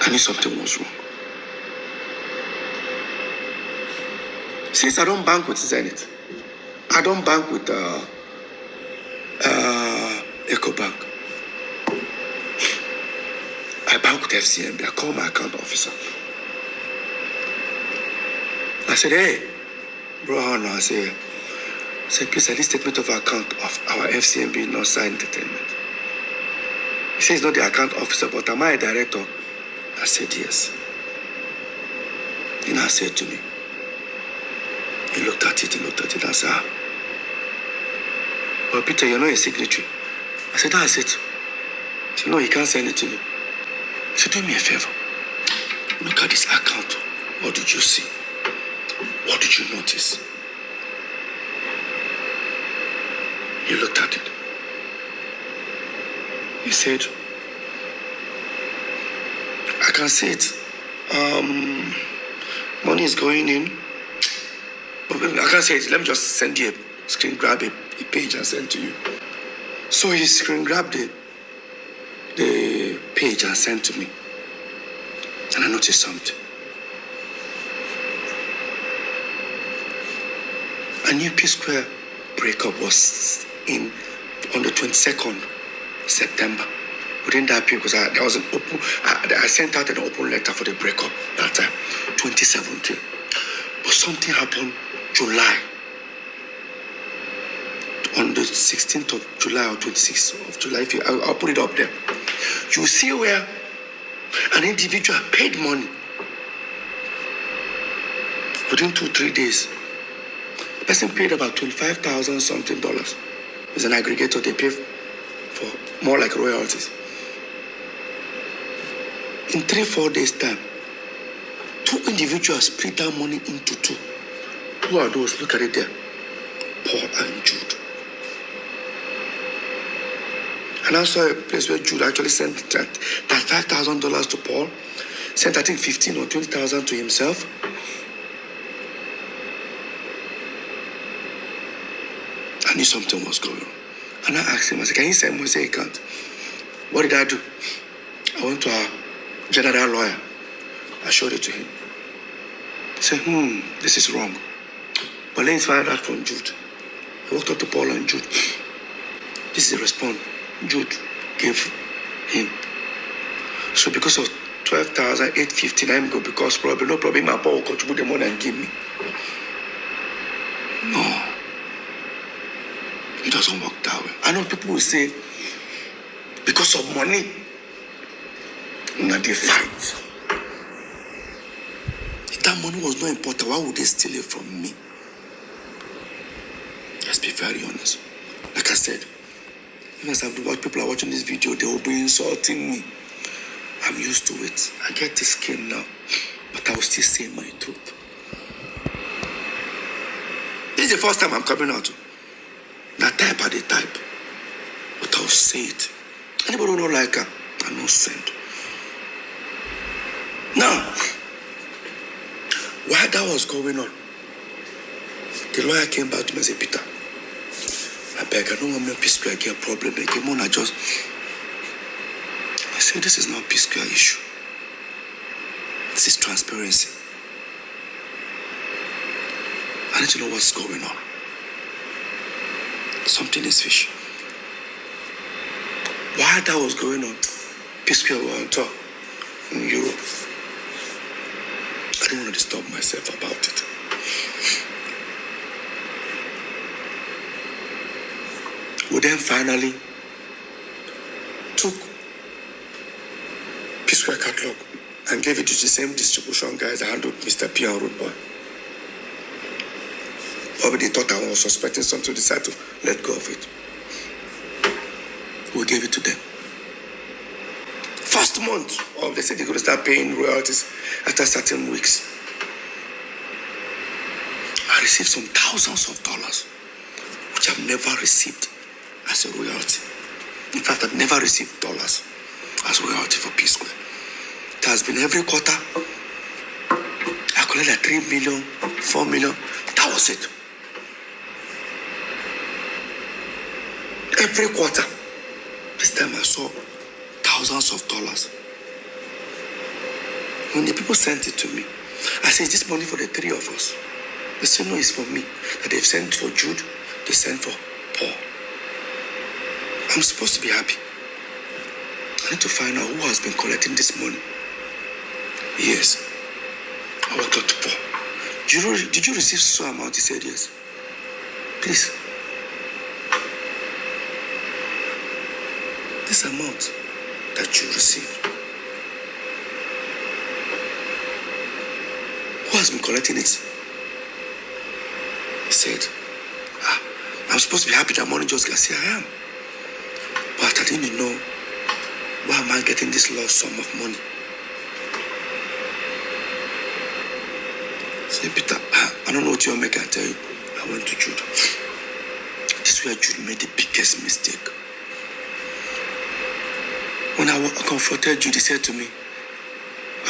I knew something was wrong. Since I don't bank with Zenith, I don't bank with EcoBank. I bank with FCMB. I call my account officer. I said, hey, bro, I said, please, at least statement of account of our FCMB Northside Entertainment. He says, not the account officer, but am I a director? I said, yes. He now said to me, he looked at it, and I said, but Peter, you're not a signatory. I said, that's it. He said, no, he can't send it to me. He said, do me a favor. Look at this account. What did you see? What did you notice? He looked at it. He said, I can see it. Money is going in. But I can't say it. Let me just send you a screen grab a page and send to you. So he screen grabbed the page and sent to me. And I noticed something. A new P-Square breakup was on the 22nd September. Within that period, because there was an open, I sent out an open letter for the breakup that time, 2017. But something happened July. On the 16th of July or 26th of July, I'll put it up there. You see where an individual paid money within 2-3 days. The person paid about $25,000 something. It's an aggregator, they pay for more like royalties. In 3-4 days' time, 2 individuals split that money into 2. Who are those? Look at it there. Paul and Jude. And I saw a place where Jude actually sent that $5,000 to Paul, sent I think 15 or 20,000 to himself. I knew something was going on. And I asked him, I said, can you send me? He said, he can't. What did I do? I went to our general lawyer. I showed it to him. He said, this is wrong. But let's find out from Jude. I walked up to Paul and Jude. This is the response Jude gave him. So because of 12,850, I'm going because probably no problem. My Paul will contribute the money and give me. No. It doesn't work that way. I know people will say, because of money, now they fight. If that money was not important, why would they steal it from me? Let's be very honest. Like I said, even as people are watching this video, they will be insulting me. I'm used to it. I get this skin now, but I will still say my truth. This is the first time I'm coming out. That type are the type, but I'll say it. Anybody who don't like her, I no send. Now, while that was going on, the lawyer came back to me and said, Peter, I beg, I don't want my P-Square get a problem again. I said, this is not a P-Square issue. This is transparency. I need to know what's going on. Something is fishy. While that was going on, P-Square were on tour in Europe. I didn't want to disturb myself about it. We then finally took P-Square catalog and gave it to the same distribution guys that handled Mr. P and Road Boy. Probably they thought I was suspecting something, decided to let go of it. We gave it to them. First month they said they're going to start paying royalties after certain weeks. I received some thousands of dollars, which I've never received as a royalty. In fact, I've never received dollars as royalty for P-Square. It has been every quarter. I collect like 3 million, 4 million. That was it. Every quarter. This time I saw thousands of dollars. When the people sent it to me, I said, is this money for the three of us? They said, no, it's for me. That they've sent for Jude, they sent for Paul. I'm supposed to be happy. I need to find out who has been collecting this money. Yes. I walked up to Paul. Did you receive some amount? He said, yes. Please. This amount that you received, who has been collecting it? He said, I'm supposed to be happy that money just got. I said, I am. But I didn't know, why am I getting this large sum of money? I said, Peter, I don't know what you want me to tell you. I went to Jude. This is where Jude made the biggest mistake. When I confronted Jude, he said to me,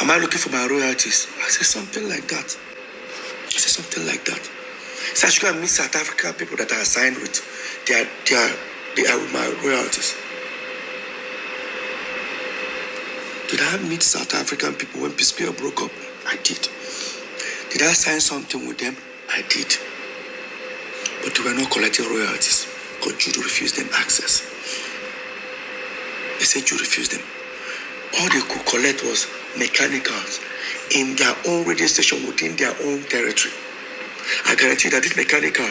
am I looking for my royalties? I said, something like that. He said, something like that. He said, I should go and meet South African people that I signed with. They are with my royalties. Did I meet South African people when Peace Square broke up? I did. Did I sign something with them? I did. But they were not collecting royalties because Jude refused them access. They said Jude refused them. All they could collect was mechanicals in their own radio station within their own territory. I guarantee you that this mechanical,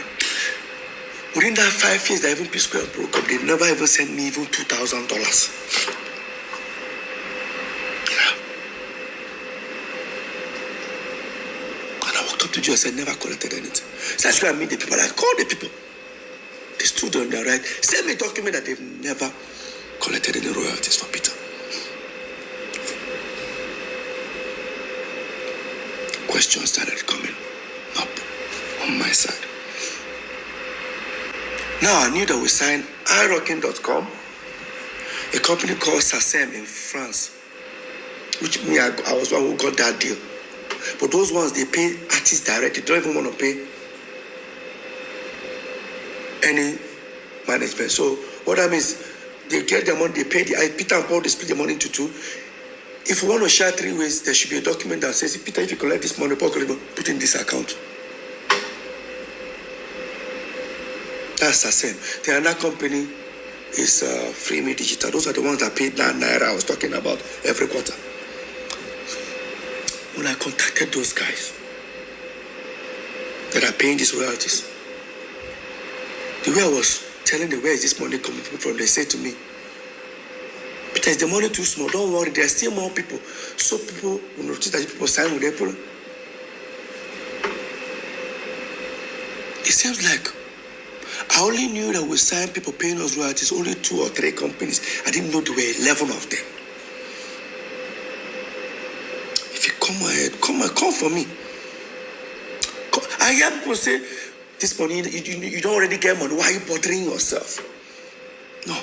within that 5 years that even Peace Square broke up, they never even sent me even $2,000. Yeah. And I walked up to Joe and said, never collected anything. So I should meet the people. I called the people. They stood on their right. Send me a document that they've never collected any royalties for Peter. Questions started coming up on my side. Now I knew that we signed iRocking.com, a company called SACEM in France, which me, I was one who got that deal. But those ones, they pay artists directly. They don't even want to pay any management. So what that means, they get their money, they pay Peter and Paul, they split the money into two. If you want to share 3 ways, there should be a document that says, Peter, if you collect this money, Paul, put in this account. That's the same. The other company is Free Me Digital. Those are the ones that paid that naira I was talking about every quarter. When I contacted those guys that are paying these royalties, the way I was telling them, where is this money coming from, they said to me, Peter, is the money too small? Don't worry, there are still more people. So people will notice that people sign with April. It seems like I only knew that we signed people paying us royalties, only 2 or 3 companies. I didn't know there were 11 of them. If you come ahead, come for me. I hear people say, this money, you don't already get money. Why are you bothering yourself? No.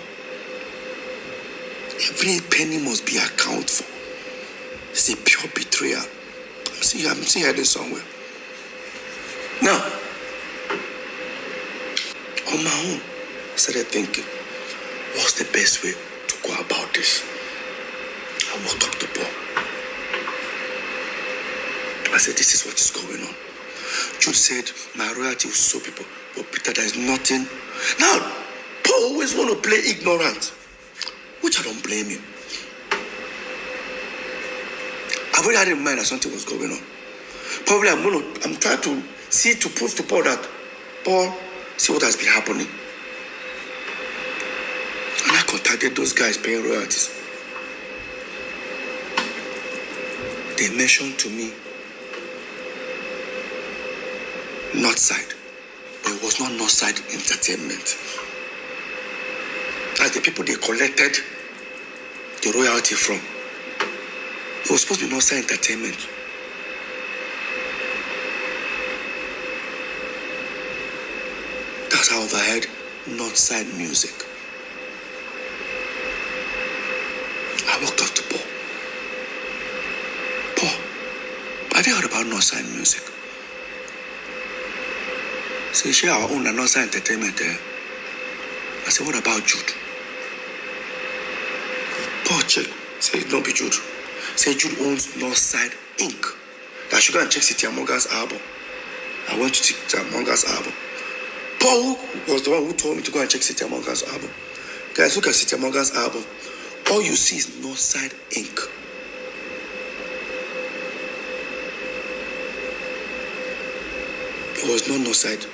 Every penny must be accounted for. It's a pure betrayal. I'm seeing heading somewhere. Now, on my own, I started thinking, what's the best way to go about this? I walked up to Paul. I said, this is what is going on. Jude said, my royalty will show people. But Peter, there is nothing. Now, Paul always want to play ignorant, which I don't blame him. I've already had in mind that something was going on. Probably I'm trying to see, to prove to Paul that, Paul, see what has been happening. And I contacted those guys paying royalties. They mentioned to me Northside, but it was not Northside Entertainment. That's the people they collected the royalty from. It was supposed to be Northside Entertainment. That's how I overheard Northside Music. I walked up to Paul. Paul, have you heard about Northside Music? Say, share our own Northside Entertainment there. I said, what about Jude? Paul check. Say, don't be Jude. Say, Jude owns Northside ink. That I should go and check City Amonga's album. I went to City Amonga's album. Paul was the one who told me to go and check City Amonga's album. Guys, look at City Amonga's album. All you see is Northside ink. There was no Northside